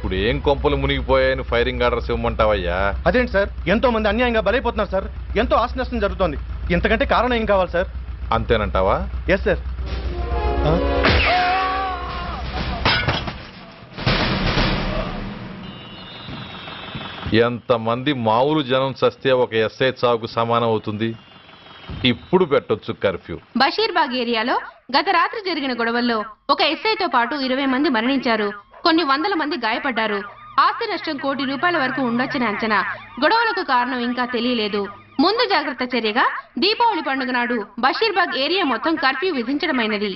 ఇప్పుడు ఏం కొంపలు మునిగిపోయాయని ఫైరింగ్ ఆర్డర్స్ ఇవ్వమంటావయ్యా? అదేంటి సార్, ఎంతో మంది అన్యాయంగా బలైపోతున్నారు సార్. ఎంతో ఆస్తి నష్టం జరుగుతోంది. ఇంతకంటే కారణం ఏం కావాలి సార్? అంతేనంటావా? Yes sir. ఎంతమంది మామూలు జనం చస్తే ఒక ఎస్ఐ చావుకు సమానం అవుతుంది. ఇప్పుడు పెట్టొచ్చు కర్ఫ్యూ. బషీర్బాగ్ ఏరియాలో గత రాత్రి జరిగిన గొడవల్లో ఒక ఎస్ఐతో పాటు 20 మంది మరణించారు. కొన్ని వందల మంది గాయపడ్డారు. ఆస్తి నష్టం ₹1 కోటి వరకు ఉండొచ్చని అంచనా. గొడవలకు కారణం ఇంకా తెలియలేదు. ముందు జాగ్రత్త చర్యగా దీపావళి పండుగ నాడు బషీర్బాగ్ ఏరియా మొత్తం కర్ఫ్యూ విధించడమైనది.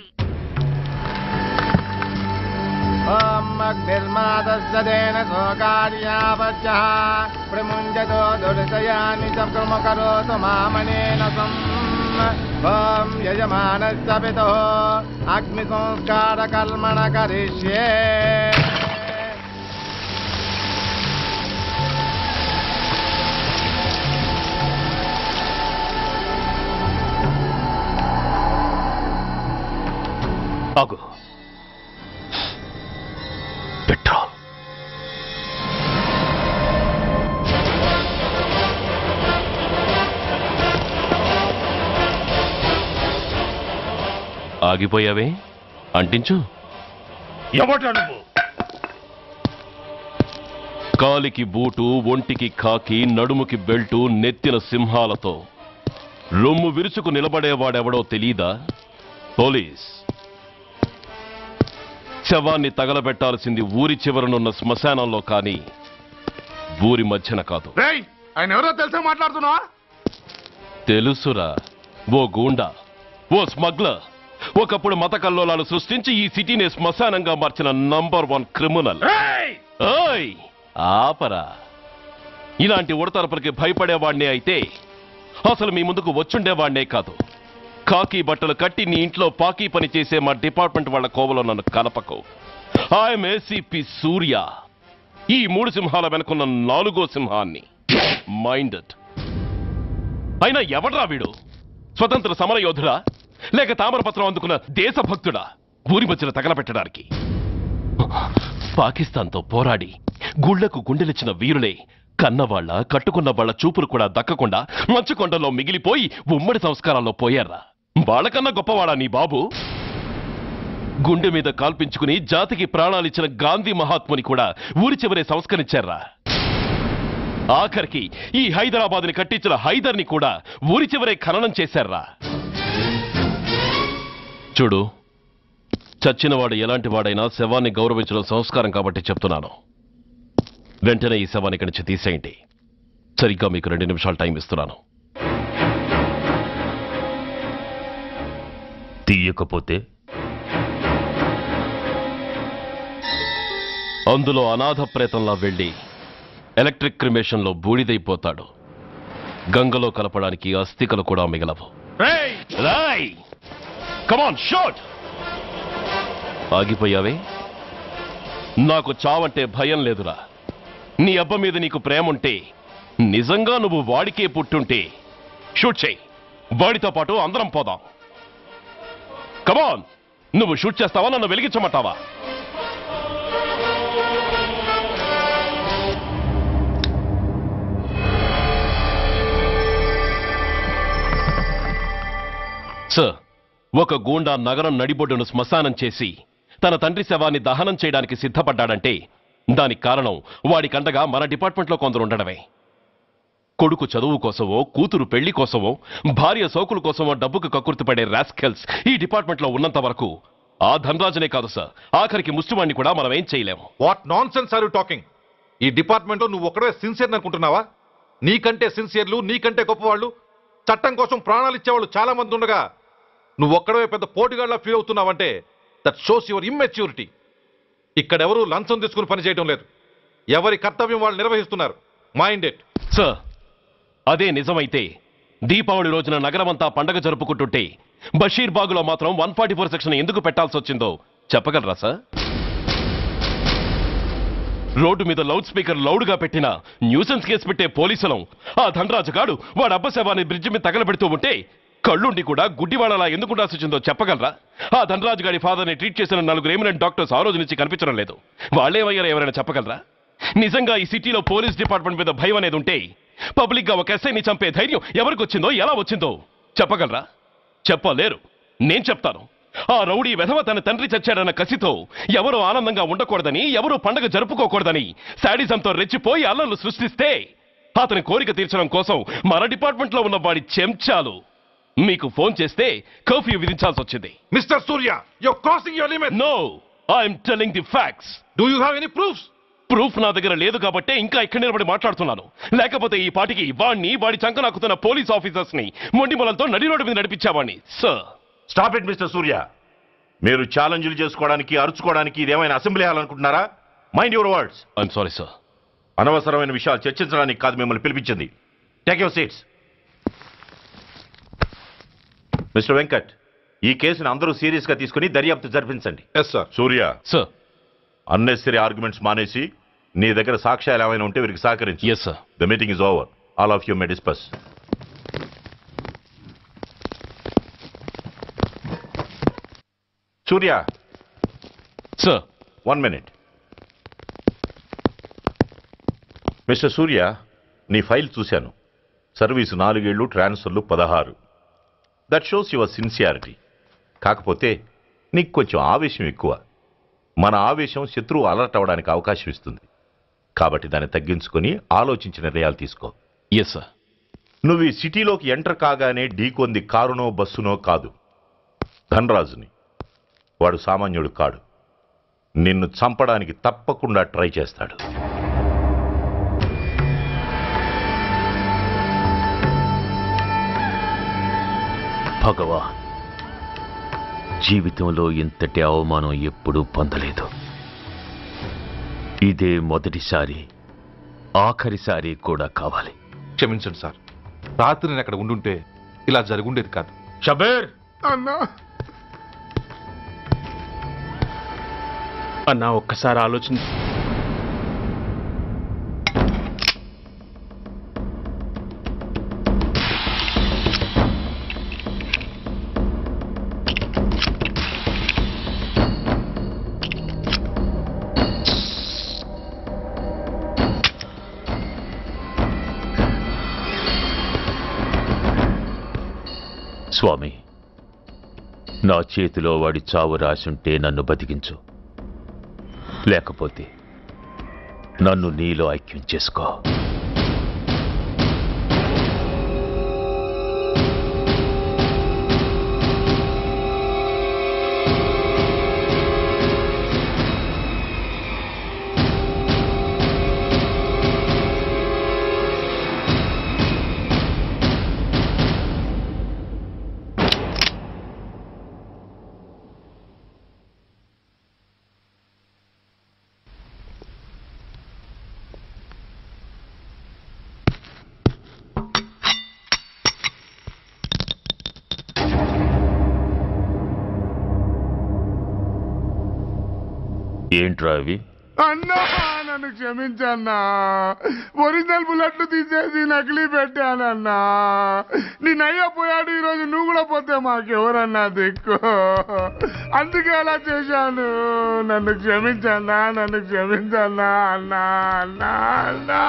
అగ్ని సంస్కార కర్మణ కరిష్యే. ఆగు. పెట్రోల్. ఆగిపోయావే, అంటించు. ఎవట్రా నువ్వు? కాలికి బూటు, ఒంటికి కాకి, నడుముకి బెల్టు, నెత్తిన సింహాలతో రొమ్ము విరుచుకు నిలబడేవాడెవడో తెలీదా? పోలీస్. శవాన్ని తగలబెట్టాల్సింది ఊరి చివరనున్న శ్మశానంలో కానీ ఊరి మధ్యన కాదు. ఆయన ఎవరో తెలుసా మాట్లాడుతున్నావా? తెలుసురా. ఓ గూండా, ఓ స్మగ్లర్, ఒకప్పుడు మత కల్లోలాలు సృష్టించి ఈ సిటీని శ్మశానంగా మార్చిన నంబర్ 1 క్రిమినల్. ఓయ్ ఆపరా. ఇలాంటి ఉడతరపులకి భయపడేవాణ్ణే అయితే అసలు మీ ముందుకు వచ్చుండేవాణ్ణే కాదు. కాకి బట్టలు కట్టి నీ ఇంట్లో పాకీ పని చేసే మా డిపార్ట్మెంట్ వాళ్ళ కోవలో నన్ను కలపకు. ఐఎమ్ ఏసీపీ సూర్య. ఈ 3 సింహాల వెనుకున్న 4వ సింహాన్ని. మైండెడ్. అయినా ఎవడ్రా వీడు? స్వతంత్ర సమరయోధుడా లేక తామరపత్రం అందుకున్న దేశభక్తుడా ఊరి మధ్యన తగలబెట్టడానికి? పాకిస్తాన్తో పోరాడి గుళ్లకు గుండెలిచ్చిన వీరులే కన్నవాళ్ల కట్టుకున్న వాళ్ల చూపులు కూడా దక్కకుండా మంచుకొండలో మిగిలిపోయి ఉమ్మడి సంస్కారాల్లో పోయారా? వాళ్ళకన్నా గొప్పవాడా నీ బాబు? గుండె మీద కాల్పించుకుని జాతికి ప్రాణాలిచ్చిన గాంధీ మహాత్ముని కూడా ఊరి చివరే సంస్కరించారా? ఆఖరికి ఈ హైదరాబాద్ని కట్టించిన హైదర్ని కూడా ఊరి చివరే ఖననం చేశారా? చూడు, చచ్చినవాడు ఎలాంటి వాడైనా శవాన్ని గౌరవించడం సంస్కారం కాబట్టి చెప్తున్నాను. వెంటనే ఈ శవాన్ని ఇక్కడి నుంచి తీసేయండి. సరిగ్గా మీకు 2 నిమిషాలు టైం ఇస్తున్నాను. తీయకపోతే అందులో అనాథ ప్రేతంలా వెళ్లి ఎలక్ట్రిక్ క్రిమేషన్లో బూడిదైపోతాడు. గంగలో కలపడానికి అస్థికలు కూడా మిగలవు. కమాన్ షాట్. ఆగిపోయావే? నాకు చావంటే భయం లేదురా. నీ అబ్బ మీద నీకు ప్రేమ ఉంటే, నిజంగా నువ్వు వాడికే పుట్టుంటే షూట్ చేయి. వాడితో పాటు అందరం పోదాం. కమాన్. నువ్వు షూట్ చేస్తావా, నన్ను వెలిగించమంటావా? సార్, ఒక గూండా నగరం నడిబొడ్డును శ్మశానం చేసి తన తండ్రి శవాన్ని దహనం చేయడానికి సిద్ధపడ్డాడంటే దానికి కారణం వాడికండగా మన డిపార్ట్మెంట్లో కొందరు ఉండడమే. కొడుకు చదువు కోసమో, కూతురు పెళ్లి కోసమో, భార్య సోకుల కోసమో డబ్బుకు కక్కుర్తిపడే రాస్కెల్స్ ఈ డిపార్ట్మెంట్లో ఉన్నంత వరకు ఆ ధనరాజునే కాదు సార్, ఆఖరికి ముష్టివాణ్ణి కూడా మనం ఏం చేయలేము. What nonsense are you talking? ఈ డిపార్ట్మెంట్లో నువ్వు ఒక్కడే సిన్సియర్ అనుకుంటున్నావా? నీకంటే సిన్సియర్లు, నీకంటే గొప్పవాళ్ళు, చట్టం కోసం ప్రాణాలు ఇచ్చేవాళ్ళు చాలా మంది ఉండగా నువ్వు ఒక్కడే పెద్ద పోటీగాళ్ళ ఫీల్ అవుతున్నావంటే దట్ షోస్ యువర్ ఇమ్మెచ్యూరిటీ. ఇక్కడెవరూ లంచం తీసుకుని పనిచేయడం లేదు. ఎవరి కర్తవ్యం వాళ్ళు నిర్వహిస్తున్నారు. Mind it. సార్, అదే నిజమైతే దీపావళి రోజున నగరమంతా పండగ జరుపుకుంటుంటే బషీర్బాగులో మాత్రం 144 సెక్షన్ ఎందుకు పెట్టాల్సి వచ్చిందో చెప్పగలరా సార్? రోడ్డు మీద లౌడ్ స్పీకర్ లౌడ్గా పెట్టిన న్యూసెన్స్ కేసు పెట్టే పోలీసులం ఆ ధనరాజు గాడు వాడు అబ్బ శవాన్ని బ్రిడ్జి మీద తగలబెడుతూ ఉంటే కళ్ళుండి కూడా గుడ్డివాళ్ళలా ఎందుకు ఉండాల్సి వచ్చిందో చెప్పగలరా? ఆ ధనరాజు గారి ఫాదర్ని ట్రీట్ చేసిన 4 ఎమినెంట్ డాక్టర్స్ ఆ రోజు నుంచి కనిపించడం లేదు. వాళ్ళేమయ్యారో ఎవరైనా చెప్పగలరా? నిజంగా ఈ సిటీలో పోలీస్ డిపార్ట్మెంట్ మీద భయం అనేది ఉంటే పబ్లిక్ గా ఒక ఎస్ఐని చంపే ధైర్యం ఎవరికి వచ్చిందో, ఎలా వచ్చిందో చెప్పగలరా? చెప్పలేరు. నేను చెప్తాను. ఆ రౌడీ వెధవ తన తండ్రి చచ్చాడన్న కసితో ఎవరూ ఆనందంగా ఉండకూడదని, ఎవరూ పండగ జరుపుకోకూడదని శాడిజంతో రెచ్చిపోయి అల్లర్లు సృష్టిస్తే అతని కోరిక తీర్చడం కోసం మన డిపార్ట్మెంట్ లో ఉన్న వాడి చెంచాలు మీకు ఫోన్ చేస్తే కర్ఫ్యూ విధించాల్సి వచ్చింది. Mister Surya, you're crossing your limit. No, I'm telling the facts. Do you have any proofs? Proof నా దగ్గర లేదు కాబట్టే ఇంకా ఇక్కడ నిలబడి మాట్లాడుతున్నాను. లేకపోతే ఈ పాటికి వాడి చంక నాకుతున్న పోలీస్ ఆఫీసర్స్ ని మొండి మొలలతో నడి రోడ్డు మీద నడిపించావాణ్ణి. Sir, stop it mister Surya. మీరు ఛాలెంజ్లు చేసుకోవడానికి, అరుచుకోవడానికి ఇదేమైనా అసెంబ్లీ హాల్ అనుకుంటున్నారా? Mind your words. I'm sorry sir. అనవసరమైన విషయాలు చర్చించడానికి కాదు మిమ్మల్ని పిలిపించింది. Take your seats. Mister Venkat, ఈ కేసును అందరూ సీరియస్ గా తీసుకుని దర్యాప్తు జరిపించండి. Yes sir. Surya, sir. Unnecessary arguments మానేసి నీ దగ్గర సాక్ష్యాలు ఏమైనా ఉంటే వీరికి సహకరించి. Yes sir. The meeting is over. All of you may discuss. Surya, sir. 1 minute. Mister సూర్య, నీ ఫైల్ చూశాను. సర్వీసు 4 ఏళ్ళు, ట్రాన్స్ఫర్లు 16. That shows your sincerity. కాకపోతే నీకు కొంచెం ఆవేశం ఎక్కువ. మన ఆవేశం శత్రువు అలర్ట్ అవ్వడానికి అవకాశం ఇస్తుంది. కాబట్టి దాన్ని తగ్గించుకొని ఆలోచించిన నిర్ణయాలు తీసుకో. Yes sir. నువ్వు ఈ సిటీలోకి ఎంటర్ కాగానే ఢీకొంది కారునో బస్సునో కాదు, ధనరాజుని. వాడు సామాన్యుడు కాడు. నిన్ను చంపడానికి తప్పకుండా ట్రై చేస్తాడు. భగవాన్, జీవితంలో ఇంతటి అవమానం ఎప్పుడూ పొందలేదు. ఇదే మొదటిసారి, ఆఖరిసారి కూడా కావాలి. క్షమించండి సార్. రాత్రి నేను అక్కడ ఉండుంటే ఇలా జరుగుండేది కాదు. షబీర్ అన్నా అన్నా ఒక్కసారి ఆలోచన. స్వామి, నా చేతిలో వాడి చావు రాసుంటే నన్ను బతికించు, లేకపోతే నన్ను నీలో ఐక్యం చేసుకో. ఏంట్రా అవి? అన్నా నన్ను క్షమించన్నా. ఒరిజినల్ బుల్లెట్లు తీసేసి నకిలీ పెట్టానన్నా. నేనయ్యా పోయాడు, ఈరోజు నువ్వు కూడా పోతే మాకెవరన్నా దిక్కు. అందుకే అలా చేశాను. నన్ను క్షమించన్నా, నన్ను క్షమించన్నా అన్నా అన్నా అన్నా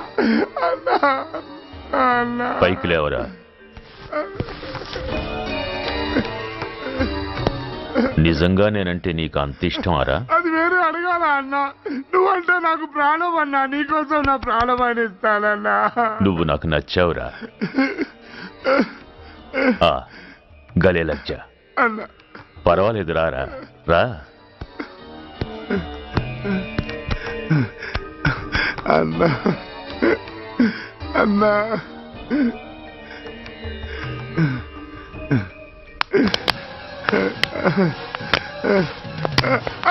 అన్నా అన్నా. పైకి లేవరా. నిజంగా నేనంటే నీకు అంత ఇష్టమారా? అది వేరే అడగాల అన్నా. నువ్వంటే నాకు ప్రాణం అన్నా. నీకోసం నా ప్రాణం అని ఇస్తానన్నా. నువ్వు నాకు నచ్చావురా. గలే లజ్జ. అన్నా పర్వాలేదు, రారా రా. అన్నా అన్నా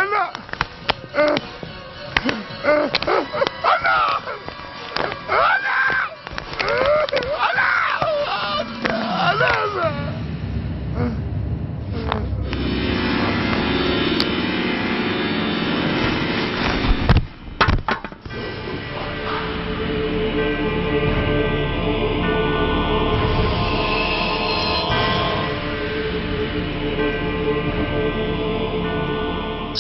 అన్నా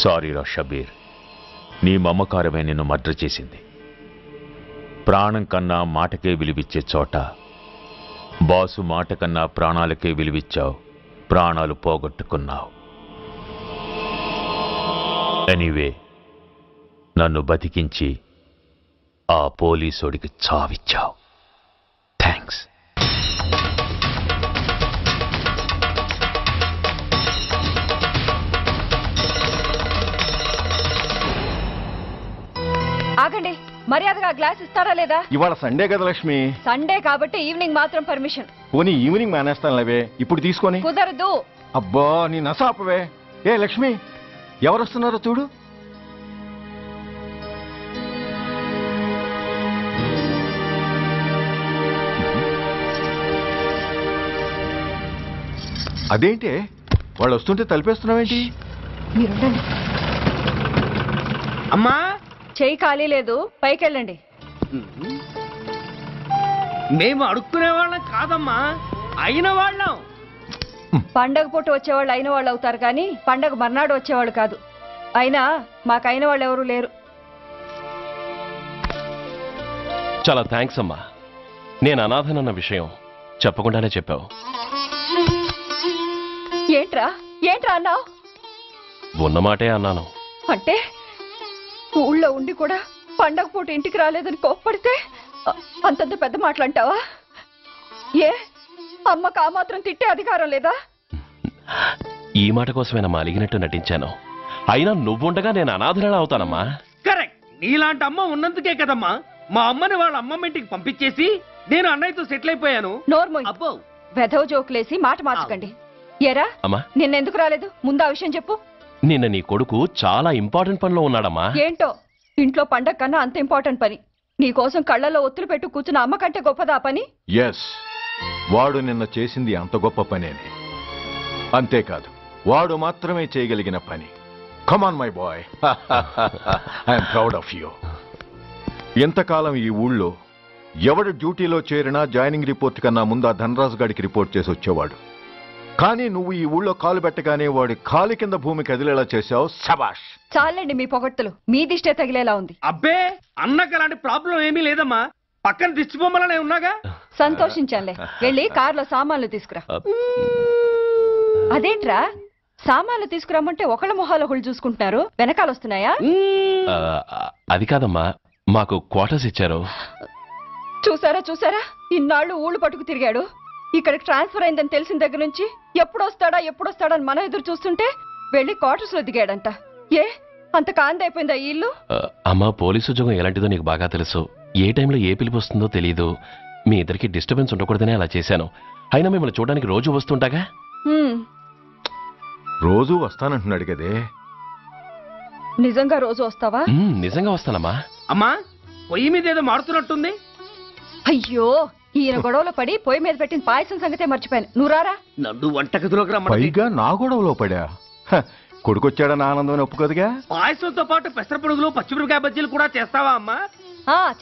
సారీ రా షబీర్, నీ మమకారమే నిన్ను మర్డర్ చేసింది. ప్రాణం కన్నా మాటకే విలువిచ్చే చోట బాసు మాట కన్నా ప్రాణాలకే విలువిచ్చావు, ప్రాణాలు పోగొట్టుకున్నావు. ఎనీవే, నన్ను బతికించి ఆ పోలీసోడికి చావిచ్చావు. థ్యాంక్స్. ఆగండి, మర్యాదగా గ్లాస్ ఇస్తారా లేదా? ఇవాళ సండే కదా లక్ష్మి. సండే కాబట్టి ఈవినింగ్ మాత్రం పర్మిషన్. పోనీ ఈవినింగ్ మానేస్తానులేవే, ఇప్పుడు తీసుకొని. కుదరదు. అబ్బా నీ నసాపవే. ఏ లక్ష్మి, ఎవరు వస్తున్నారో చూడు. అదేంటి వాళ్ళు వస్తుంటే తలిపేస్తున్నావేంటి? మీరుండండి. అమ్మా, చెయ్యి ఖాళీ లేదు, పైకెళ్ళండి. మేము అడుక్కునే వాళ్ళం కాదమ్మా, అయిన వాళ్ళం. పండగ పూట వచ్చేవాళ్ళు అయిన వాళ్ళు అవుతారు కానీ పండగ మర్నాడు వచ్చేవాళ్ళు కాదు. అయినా మాకైన వాళ్ళు ఎవరూ లేరు. చాలా థ్యాంక్స్ అమ్మా. నేను అనాథనన్న విషయం చెప్పకుండానే చెప్పావు. ఏంట్రా ఏంట్రా అన్నావు? ఉన్నమాటే అన్నాను. అంటే ఊళ్ళో ఉండి కూడా పండగ పూట ఇంటికి రాలేదని కోప్పడితే అంతంత పెద్ద మాటలంటావా? ఏ అమ్మకు ఆ మాత్రం తిట్టే అధికారం లేదా? ఈ మాట కోసమేనమ్మా అలిగినట్టు నటించాను. అయినా నువ్వుండగా నేను అనాథనలా అవుతానమ్మా. కరెక్ట్. నీలాంటి అమ్మ ఉన్నందుకే కదమ్మా మా అమ్మని వాళ్ళ అమ్మమ్మ ఇంటికి పంపించేసి నేను అన్నయ్యతో సెటిల్ అయిపోయాను. నోర్మోయ్, అబ్బో, వెధవ జోకులేసి మాట మార్చకండి. ఏరా అమ్మా, నిన్నెందుకు రాలేదు? ముందు ఆ విషయం చెప్పు. నిన్న నీ కొడుకు చాలా ఇంపార్టెంట్ పనిలో ఉన్నాడమ్మా. ఏంటో ఇంట్లో పండగ కన్నా అంత ఇంపార్టెంట్ పని. నీకోసం కళ్ళల్లో ఒత్తులు పెట్టు కూర్చున్న అమ్మ కంటే గొప్పదా పని? ఎస్, వాడు నిన్న చేసింది అంత గొప్ప పనేనే. అంతేకాదు, వాడు మాత్రమే చేయగలిగిన పని. Come on my boy, I'm proud of you. ఎంతకాలం ఈ ఊళ్ళో ఎవడు డ్యూటీలో చేరినా జాయినింగ్ రిపోర్ట్ కన్నా ముందు ఆ ధనరాజు గారికి రిపోర్ట్ చేసి వచ్చేవాడు. కానీ నువ్వు ఈ ఊళ్ళో కాలు పెట్టగానే వాడి కాలు కింద భూమి కదిలేలా చేశావు. శబాష్. చాలండి మీ పొగడ్తలు, మీ దిష్టే తగిలేలా ఉంది. అబ్బే, అన్నకు అలాంటి ప్రాబ్లం ఏమీ లేదమ్మా. పక్కన దిష్టి బొమ్మలనే ఉన్నాగా. సంతోషించాలే. వెళ్ళి కారులో సామాన్లు తీసుకురా. అదేంట్రా, సామాన్లు తీసుకురామంటే ఒకళ్ళ మొహాలు ఒకళ్ళు చూసుకుంటున్నారు, వెనకాల వస్తున్నాయా? అది కాదమ్మా, మాకు క్వార్టర్స్ ఇచ్చారు. చూసారా చూసారా, ఇన్నాళ్ళు ఊళ్ళు పట్టుకు తిరిగాడు. ఇక్కడికి ట్రాన్స్ఫర్ అయిందని తెలిసిన దగ్గర నుంచి ఎప్పుడొస్తాడని మనం ఎదురు చూస్తుంటే వెళ్ళి క్వార్టర్స్ లో దిగాడంట. ఏ అంత కాందైపోయిందా ఈ ఇల్లు? అమ్మా, పోలీసు ఉద్యోగం ఎలాంటిదో నీకు బాగా తెలుసు. ఏ టైంలో ఏ పిలుపు వస్తుందో తెలీదు. మీ ఇద్దరికి డిస్టర్బెన్స్ ఉండకూడదనే అలా చేశాను. అయినా మిమ్మల్ని చూడడానికి రోజు వస్తుంటాగా. రోజు వస్తానంటున్నాడు కదే. నిజంగా రోజు వస్తావా? నిజంగా వస్తానమ్మా. అమ్మా, పొయ్యి మీద ఏదో మారుతున్నట్టుంది. అయ్యో, ఈయన గొడవలో పడి పొయ్యి మీద పెట్టిన పాయసం సంగతే మర్చిపోయాను. నువ్వు రారా. నన్ను వంటగదిలోకి రమ్మని. పైగా నా గొడవలో పడా. కొడుకొచ్చాడని ఆనందం ఒప్పుకోదుగా. పాయసంతో పాటు పెసరపొడుగులు, పచ్చిమిరపకాయ బజ్జీలు కూడా చేస్తావా అమ్మా?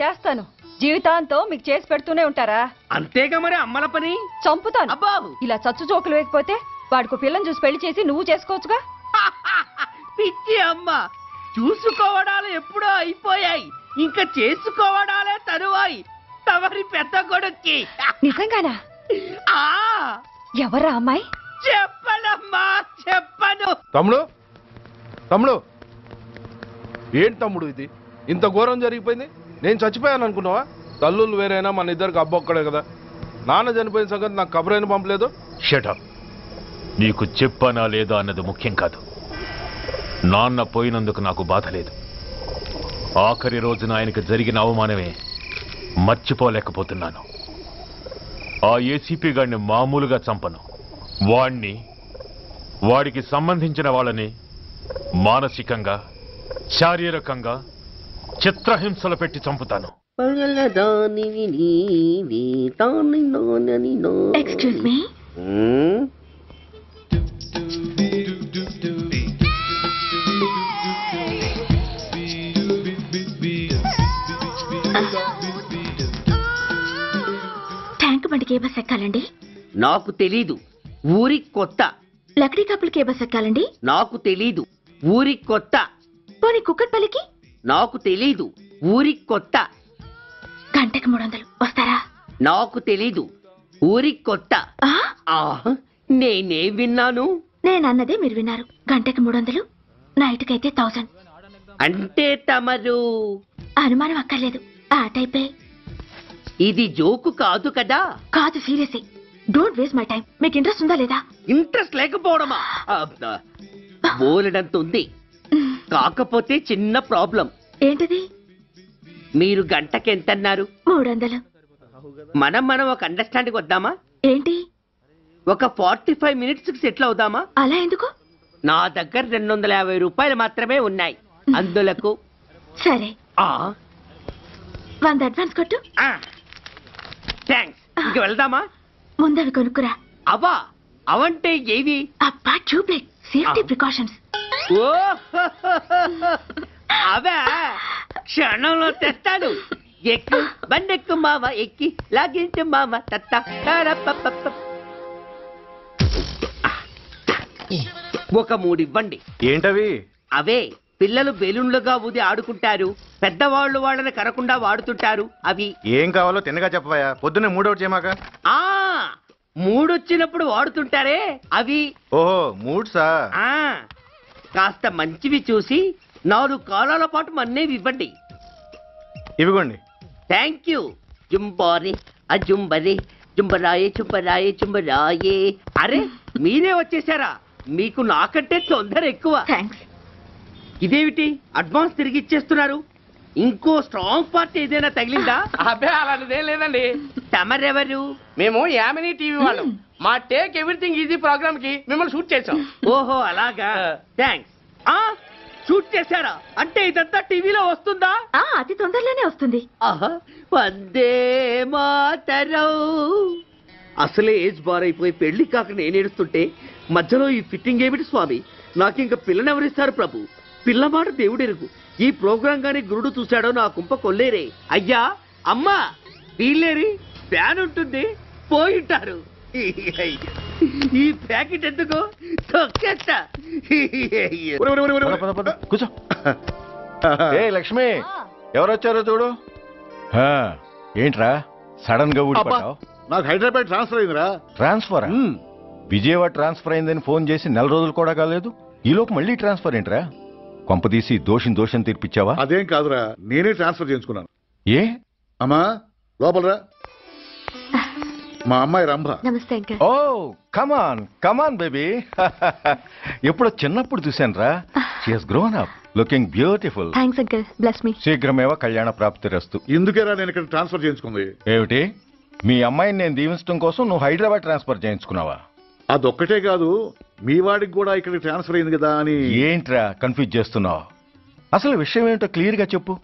చేస్తాను. జీవితాంతో మీకు చేసి పెడుతూనే ఉంటారా? అంతేగా మరి అమ్మల పని. చంపుతాను. అబ్బా, ఇలా చచ్చు జోకులు వేయకపోతే వాడికి పిల్లని చూసి పెళ్లి చేసి నువ్వు చేసుకోవచ్చుగా. పిచ్చి అమ్మ, చూసుకోవడాలు ఎప్పుడో అయిపోయాయి, ఇంకా చేసుకోవడాలే తరువాయి. తమరి పెద్ద కొడుక్కి. నిజంగానా? ఆ, ఎవరా అమ్మాయి? చెప్పనమ్మా, చెప్పను. తమ్ముడు ఏంటి తమ్ముడు ఇది? ఇంత ఘోరం జరిగిపోయింది. నేను చచ్చిపోయాను అనుకున్నావా? తల్లులు వేరైనా మన ఇద్దరికి అబ్బొక్కడే కదా. నాన్న చనిపోయిన సంగతి నాకు కబురైన పంపలేదు. షటప్. నీకు చెప్పనా లేదా అన్నది ముఖ్యం కాదు. నాన్న పోయినందుకు నాకు బాధ లేదు. ఆఖరి రోజున ఆయనకు జరిగిన అవమానమే మర్చిపోలేకపోతున్నాను. ఆ ఏసీపీ గాడిని మామూలుగా చంపను. వాడికి సంబంధించిన వాళ్ళని మానసికంగా, శారీరకంగా చిత్రహింసలు పెట్టి చంపుతాను. Excuse me. ట్యాంక్ బండికి ఏ బస్ ఎక్కాలండి? నాకు తెలీదు, ఊరి కొత్త. లక్డీ కప్పులకి ఏ బస్ ఎక్కాలండి? నాకు తెలీదు, ఊరి కొత్త. పోనీ కుక్కట్పల్లికి? నాకు తెలీదు. ఊరి కొత్త. గంటకి 300 వస్తారా? నాకు తెలీదు. ఊరి కొత్త. నేనే విన్నాను. నేనన్నదే మీరు విన్నారు. గంటకి 300, నైట్కైతే 1000. అంటే తమరు అనుమానం అక్కర్లేదు, ఆ టైపే. ఇది జోకు కాదు కదా? కాదు, serious. Don't waste my time. మీకు ఇంట్రెస్ట్ ఉందా లేదా? ఇంట్రెస్ట్ లేకపోవడమా? బోలెడంత ఉంది. కాకపోతే చిన్న ప్రాబ్లం. ఏంటిది? మీరు గంటకి ఎంత అన్నారు? 300. మనం ఒక అండర్స్టాండింగ్ వద్దామా? ఏంటి? ఒక 45 మినిట్స్ కి సెటిల్ అవుదామా? అలా ఎందుకు? నా దగ్గర 250 రూపాయలు మాత్రమే ఉన్నాయి. అందులకు సరే, 100 అడ్వాన్స్ కొట్టు. థ్యాంక్స్. ఇంక వెళ్దామా? ముందవి కొనుక్కురా. అవంటే ఏవి? అబ్బా, ట్యూబ్లైట్, సేఫ్టీ ప్రికాషన్స్. ఓ అవా, క్షణంలో తెస్తాను. ఎక్కు, బండెక్కు మావ, ఎక్కి లాగించు మావ. ఒక 3 ఇవ్వండి. ఏంటవి? అవే పిల్లలు బెలూన్లుగా ఊది ఆడుకుంటారు, పెద్దవాళ్ళు వాళ్ళని కరకుండా వాడుతుంటారు. అవి ఏం కావాలో తిన్నగా చెప్పవా? పొద్దున్నే 3 అవుట్ చేయమాక. 3 వచ్చినప్పుడు వాడుతుంటారే అవి. ఓహో, మూడ్సా? కాస్త మంచివి చూసి 4 కాలాల పాటు మన్నేవి ఇవ్వండి. ఇవిగోండి. Thank you. జుంబారే అజుంబరే, జుంబరాయే చుంబరాయే చుంబరాయే. అరే, మీరే వచ్చేసారా? మీకు నాకంటే తొందర ఎక్కువ. ఇదేమిటి అడ్వాన్స్ తిరిగి ఇచ్చేస్తున్నారు? ఇంకో స్ట్రాంగ్ పార్టీ ఏదైనా తగిలిందా? అబ్బే, అలాంటిదేం లేదండి. తమరెవరు? మేము యామినీ టీవీ వాళ్ళం. మా టేక్ ఎవ్రీథింగ్ ఈజీ ప్రోగ్రామ్ కి మిమ్మల్ని షూట్ చేసాం. ఓహో, అలాగా. థ్యాంక్స్. షూట్ చేశారా? అంటే ఇదంతా టీవీలో వస్తుందా? అతి తొందరలోనే వస్తుంది. వందే మాతరం. అసలే ఏజ్ బార్ అయిపోయి పెళ్లి కాక నేనేడుస్తుంటే మధ్యలో ఈ ఫిట్టింగ్ ఏమిటి స్వామి? నాకింక పిల్లనెవరిస్తారు ప్రభు? పిల్లమాట దేవుడెరుగు. ఈ ప్రోగ్రాం గాని గురుడు చూశాడో నా కుంప కొల్లేరే. అయ్యా, అమ్మా, వీళ్ళేరి ఫ్యాన్ ఉంటుంది, పోయింటారు. ఈ ప్యాకెట్ ఎందుకు తొక్కేస్తా. కూర్చో. ఏ లక్ష్మి, ఎవరొచ్చారో చూడు. ఏంట్రా సడన్ గా ఊడిపడ్డావు? నాకు హైదరాబాద్ ట్రాన్స్ఫర్ అయిందిరా. ట్రాన్స్ఫర్? విజయవాడ ట్రాన్స్ఫర్ అయిందని ఫోన్ చేసి 4 రోజులు కూడా కాలేదు. ఈలోపు మళ్ళీ ట్రాన్స్ఫర్ ఏంట్రా? కొంపదీసి దోషం తీర్పిచ్చావా? అదేం కాదురా, నేనే ట్రాన్స్ఫర్ చేయించుకున్నాను. ఏ? అమ్మా, లోపలరా. మా అమ్మాయి రంభ. నమస్తే అంకల్. ఓ, కమాన్ బేబీ. ఎప్పుడో చిన్నప్పుడు చూశాను రా. She has grown up, looking beautiful. Thanks uncle, bless me. శీఘ్రమేవ కళ్యాణ ప్రాప్తిరస్తు. ఇందుకేరా నేను ఇక్కడ ట్రాన్స్ఫర్ చేయించుకుంది. ఏమిటి? మీ అమ్మాయిని నేను దీవించడం కోసం నువ్వు హైదరాబాద్ ట్రాన్స్ఫర్ చేయించుకున్నావా? అదొక్కటే కాదు, మీ వాడికి కూడా ఇక్కడికి ట్రాన్స్ఫర్ అయింది కదా అని. ఏంట్రా కన్ఫ్యూజ్ చేస్తున్నావు? అసలు విషయం ఏంటో క్లియర్ గా చెప్పు.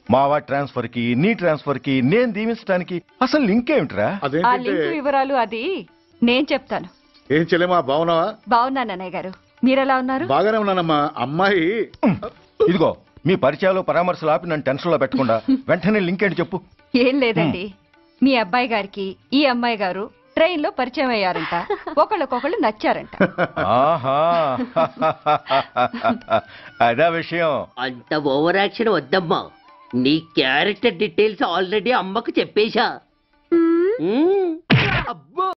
మా వాడి ట్రాన్స్ఫర్ కి నీ ట్రాన్స్ఫర్ కి నేను దీవించడానికి అసలు లింక్ ఏమిట్రా? వివరాలు అది నేను చెప్తాను. ఏం చెల్లెమా, బాగున్నావా? బాగున్నాను అన్నయ్య గారు, మీరెలా ఉన్నారు? బాగానే ఉన్నానమ్మా. అమ్మాయి ఇదిగో, మీ పరిచయాలు పరామర్శలు ఆపి నన్ను టెన్షన్ లో పెట్టకుండా వెంటనే లింక్ ఏంటి చెప్పు. ఏం లేదండి, మీ అబ్బాయి గారికి ఈ అమ్మాయి గారు ట్రైన్ లో పరిచయం అయ్యారంట. ఒకళ్ళకొకళ్ళు నచ్చారంట. ఆహా, అదా విషయం. అంత ఓవర్ యాక్షన్ వద్దమ్మా. నీ క్యారెక్టర్ డీటెయిల్స్ ఆల్రెడీ అమ్మకు చెప్పేశా. అబ్బో.